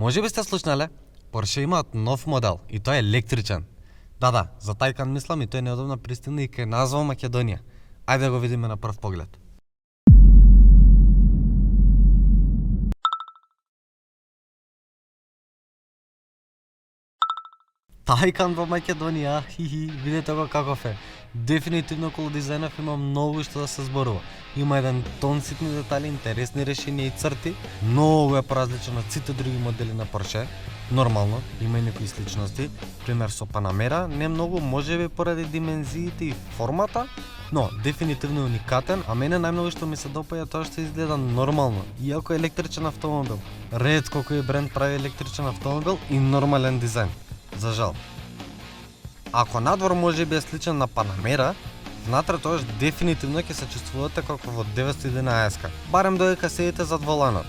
Може би сте слушнале, Porsche имаат нов модел и тој е електричен. Да, за Тајкан мислам и тој неодамна пристигна и кај нас во Македонија. Ајде да го видиме на прв поглед. Тајкан во Македонија, видете го каков е. Дефинитивно околу дизајнов има многу што да се зборува. Има еден тон ситни детали, интересни решенија и црти. Многу е поразличен од сите други модели на Porsche. Нормално, има и некои сличности. Пример со Panamera, не многу, можеби поради димензиите и формата, но дефинитивно е уникатен, а мене најмногу што ми се допаѓа тоа што изгледа нормално, иако е електричен автомобил. Ретко кој бренд прави електричен автомобил и нормален дизајн. За жал. Ако надвор може би е сличен на Panamera, внатре тоаш дефинитивно ќе се чувствувате како во 911-ка. Барем додека седите зад воланот.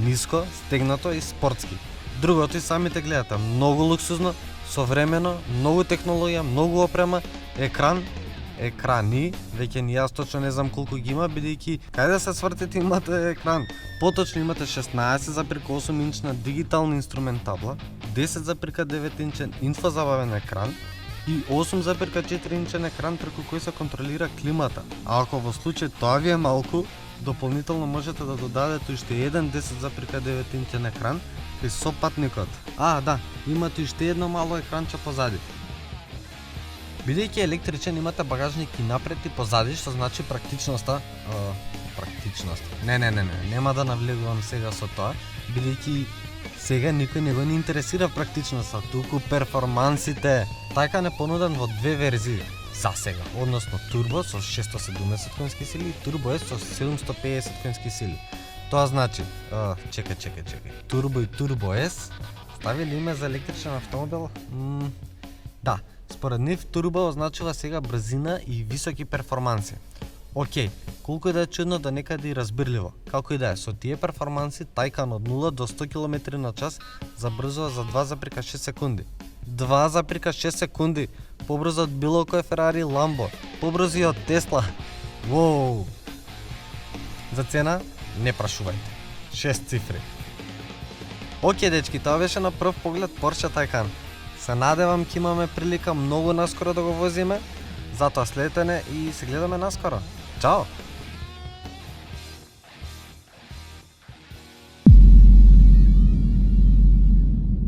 Ниско, стегнато и спортски. Другото и самите гледате, многу луксузно, современо, многу технологија, многу опрема, екрани, веќе ни јас точно не знам колку ги има, бидејќи кај да се свртите имате екран. Поточно имате 16,8 инчна дигитална инструмент табла, 10,9 инчен инфозабавен екран и 8,4 инчен екран преку кој се контролира климата. А ако во случај тоа ви е малку, дополнително можете да додадете уште еден 10,9 инчен екран кај сопатникот. Да, имате уште едно мало екранче позади. Бидејќи електричен имате багажник и напред и позади, што значи практичноста. Нема да навлегувам сега со тоа, бидејќи сега никој не го не интересира практичноста, туку перформансите. Тајкан не понуден во две верзии за сега, односно турбо со 670 конски сили и турбо е со 750 конски сили. Тоа значи, чекај. Турбо и турбо S ставили име за електричен автомобил? Да, според нив турбо означува сега брзина и високи перформанси. Океј, колку и да е чудно да некаде и разбирливо. Како и да е, со тие перформанси Тајкан од 0 до 100 км на час забрзува за 2,6 секунди. 2,6 секунди, побрзо од било кој Ферари, Ламбо, побрзо и од Тесла. Воу! За цена не прашувајте. 6 цифри. Океј дечки, тоа беше на прв поглед Porsche Taycan. Се надевам ќе имаме прилика многу наскоро да го возиме, затоа следете не и се гледаме наскоро. Чао!